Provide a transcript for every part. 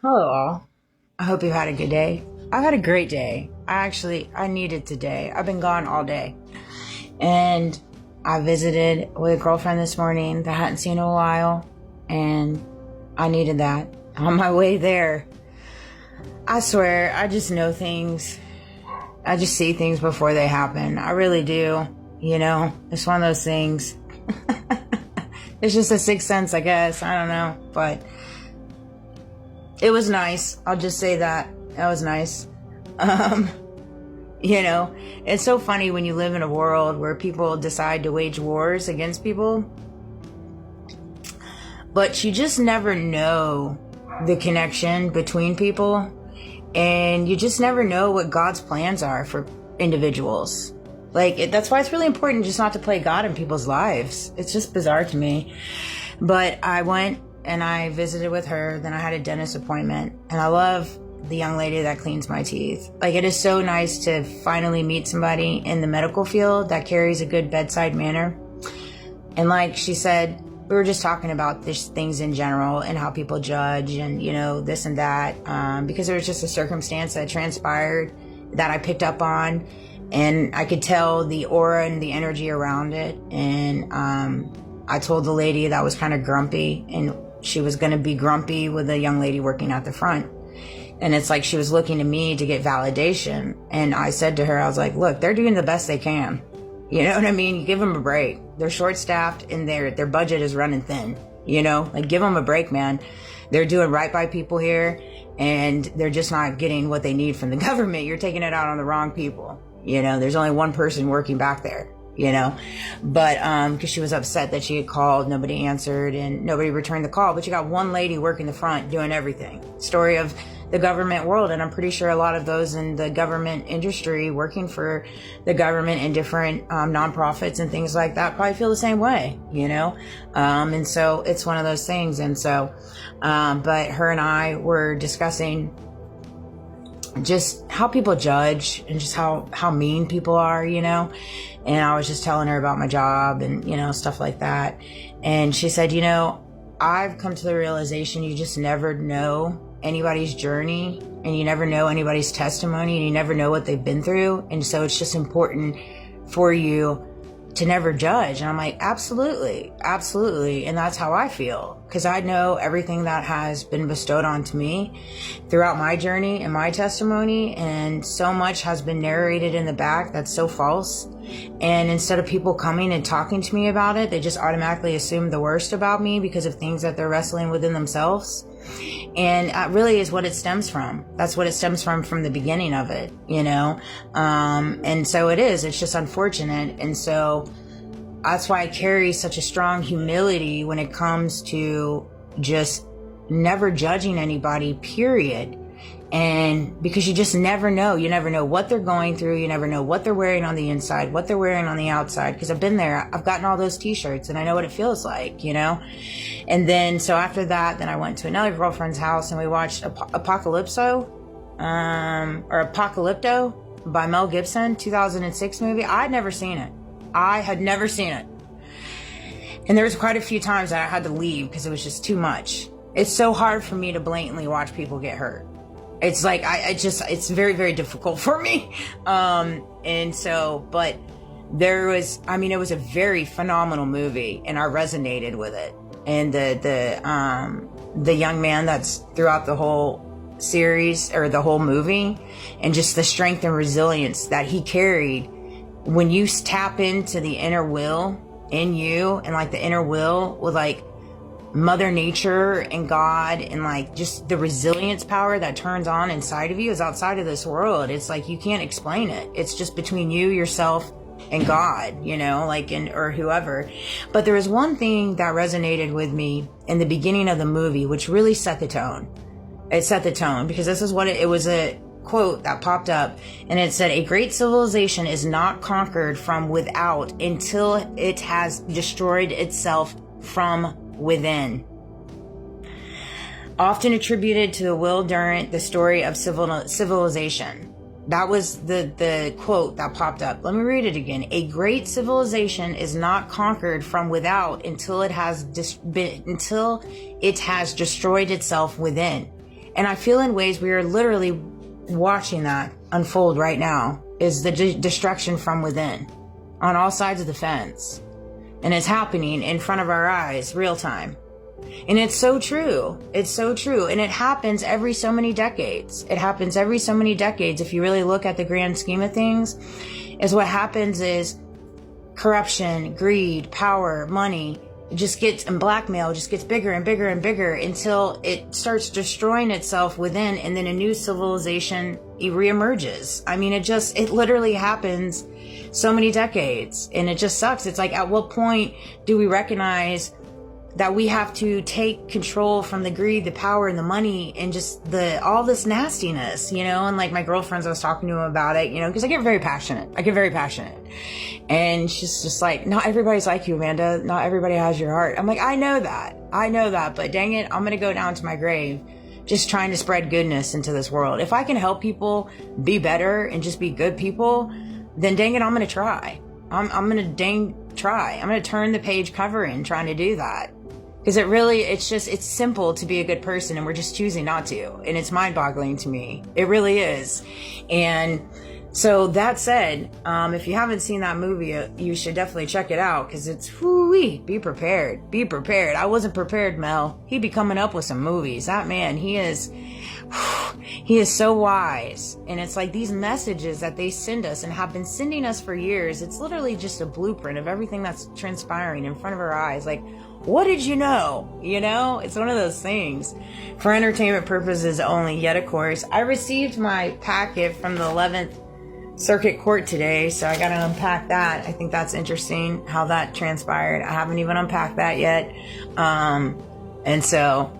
Hello all. I hope you've had a good day. I've had a great day. I needed today. I've been gone all day. And I visited with a girlfriend this morning that I hadn't seen in a while. And I needed that. On my way there, I swear, I just know things. I just see things before they happen. I really do. You know, it's one of those things. It's just a sixth sense, I guess. I don't know. But it was nice. I'll just say that. That was nice. You know, it's so funny when you live in a world where people decide to wage wars against people. But you just never know the connection between people. And you just never know what God's plans are for individuals. That's why it's really important just not to play God in people's lives. It's just bizarre to me. But I went and I visited with her. Then I had a dentist appointment. And I love the young lady that cleans my teeth. It is so nice to finally meet somebody in the medical field that carries a good bedside manner. And like she said, we were just talking about things in general and how people judge and, you know, this and that. Because there was just a circumstance that transpired that I picked up on. And I could tell the aura and the energy around it. And I told the lady that was kind of grumpy, and she was going to be grumpy with a young lady working at the front. And it's like she was looking to me to get validation. And I said to her, I was like, look, they're doing the best they can. You know what I mean? You give them a break. They're short-staffed and their budget is running thin. You know, give them a break, man. They're doing right by people here, and they're just not getting what they need from the government. You're taking it out on the wrong people. You know, there's only one person working back there, you know, but because she was upset that she had called, nobody answered and nobody returned the call. But you got one lady working the front doing everything. Story of the government world. And I'm pretty sure a lot of those in the government industry working for the government and different nonprofits and things like that probably feel the same way, you know. And so it's one of those things. And so but her and I were discussing just how people judge and just how mean people are, you know. And I was just telling her about my job and, you know, stuff like that. And she said, you know, I've come to the realization you just never know anybody's journey, and you never know anybody's testimony, and you never know what they've been through. And so it's just important for you to never judge. And I'm like, absolutely, absolutely. And that's how I feel, because I know everything that has been bestowed onto me throughout my journey and my testimony. And so much has been narrated in the back that's so false. And instead of people coming and talking to me about it, they just automatically assume the worst about me because of things that they're wrestling within themselves. And that really is what it stems from. That's what it stems from the beginning of it, you know? And so it's just unfortunate. And so that's why I carry such a strong humility when it comes to just never judging anybody, period. And because you just never know. You never know what they're going through. You never know what they're wearing on the inside, what they're wearing on the outside. Because I've been there. I've gotten all those t-shirts and I know what it feels like, you know. And then so after that, then I went to another girlfriend's house and we watched Apocalypto by Mel Gibson, 2006 movie. I had never seen it. And there was quite a few times that I had to leave because it was just too much. It's so hard for me to blatantly watch people get hurt. It's like, it's very, very difficult for me. And so, but it was a very phenomenal movie and I resonated with it. And the young man that's throughout the whole series or the whole movie, and just the strength and resilience that he carried when you tap into the inner will in you, and the inner will with Mother Nature and God, and just the resilience power that turns on inside of you is outside of this world. It's you can't explain it. It's just between you, yourself, and God, you know, or whoever. But there was one thing that resonated with me in the beginning of the movie, which really set the tone. It set the tone because this is what it was, a quote that popped up, and it said, "A great civilization is not conquered from without until it has destroyed itself from within." Often attributed to the Will Durant, the story of civilization. That was the quote that popped up. Let me read it again. "A great civilization is not conquered from without until it has destroyed itself within." And I feel in ways we are literally watching that unfold right now, is the destruction from within on all sides of the fence. And it's happening in front of our eyes, real time. And it's so true. It's so true. And it happens every so many decades. It happens every so many decades. If you really look at the grand scheme of things, is what happens is corruption, greed, power, money, and blackmail just gets bigger and bigger and bigger until it starts destroying itself within, and then a new civilization reemerges. I mean, it literally happens so many decades, and it just sucks. It's like, at what point do we recognize that we have to take control from the greed, the power, and the money, and just all this nastiness, And like my girlfriends, I was talking to them about it, because I get very passionate. And she's just like, not everybody's like you, Amanda. Not everybody has your heart. I'm like, I know that, but dang it, I'm going to go down to my grave just trying to spread goodness into this world. If I can help people be better and just be good people, then dang it, I'm going to try. I'm going to try. I'm going to turn the page cover in trying to do that. Because it's simple to be a good person, and we're just choosing not to. And it's mind-boggling to me. It really is. And so that said, if you haven't seen that movie, you should definitely check it out, because it's, whoo-wee, be prepared. Be prepared. I wasn't prepared, Mel. He'd be coming up with some movies. That man, he is so wise. And it's like these messages that they send us and have been sending us for years, it's literally just a blueprint of everything that's transpiring in front of our eyes. Like, what did you know? It's one of those things. For entertainment purposes only, yet of course. I received my packet from the 11th Circuit Court today, so I got to unpack that. I think that's interesting how that transpired. I haven't even unpacked that yet. And so,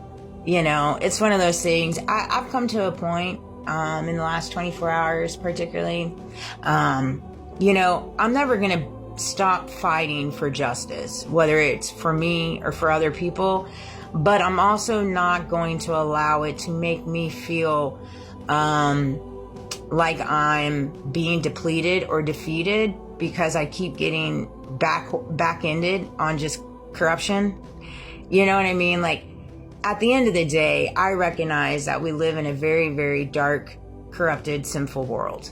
it's one of those things. I've come to a point in the last 24 hours particularly. I'm never going to stop fighting for justice, whether it's for me or for other people, but I'm also not going to allow it to make me feel like I'm being depleted or defeated because I keep getting back-ended on just corruption. You know what I mean? Like, at the end of the day, I recognize that we live in a very, very dark, corrupted, sinful world.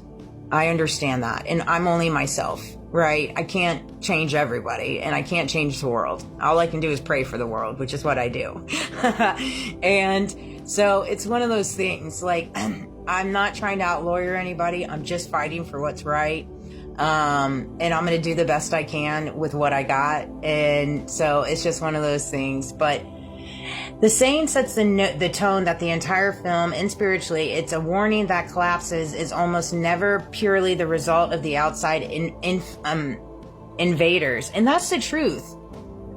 I understand that. And I'm only myself, right? I can't change everybody, and I can't change the world. All I can do is pray for the world, which is what I do. And so it's one of those things, like, I'm not trying to out-lawyer anybody. I'm just fighting for what's right. And I'm going to do the best I can with what I got. And so it's just one of those things. But the saying sets the tone that the entire film, and spiritually, it's a warning that collapses is almost never purely the result of the outside invaders. And that's the truth.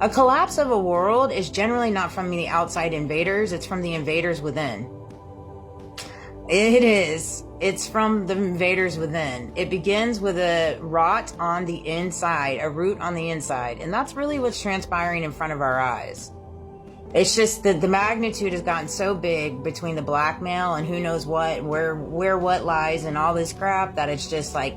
A collapse of a world is generally not from the outside invaders. It's from the invaders within. It is. It's from the invaders within. It begins with a rot on the inside, a root on the inside. And that's really what's transpiring in front of our eyes. It's just that the magnitude has gotten so big between the blackmail and who knows what, where what lies and all this crap, that it's just an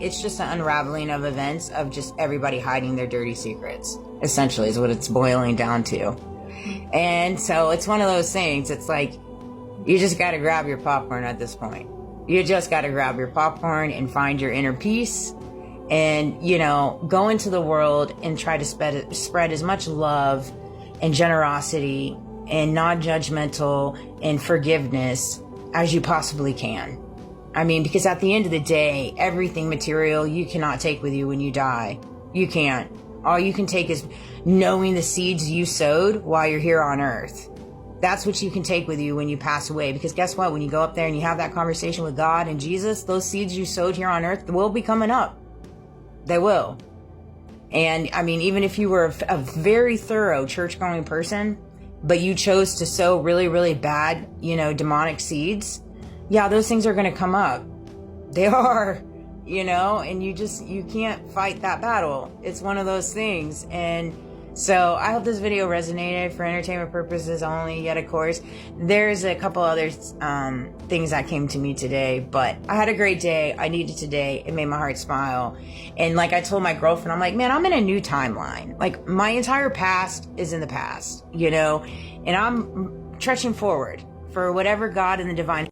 unraveling of events of just everybody hiding their dirty secrets, essentially, is what it's boiling down to. And so it's one of those things. It's like, you just got to grab your popcorn at this point. You just got to grab your popcorn and find your inner peace and, go into the world and try to spread as much love and generosity and non-judgmental and forgiveness as you possibly can. I mean, because at the end of the day, everything material you cannot take with you when you die. You can't. All you can take is knowing the seeds you sowed while you're here on earth. That's what you can take with you when you pass away. Because guess what? When you go up there and you have that conversation with God and Jesus, those seeds you sowed here on earth will be coming up. They will. And I mean, even if you were a very thorough church-going person, but you chose to sow really, really bad, demonic seeds, yeah, those things are going to come up. They are, and you can't fight that battle. It's one of those things. And so I hope this video resonated for entertainment purposes only. Yet, of course, there's a couple other things that came to me today, but I had a great day. I needed today. It made my heart smile. And like I told my girlfriend, I'm like, man, I'm in a new timeline. Like, my entire past is in the past, and I'm trudging forward for whatever God in the divine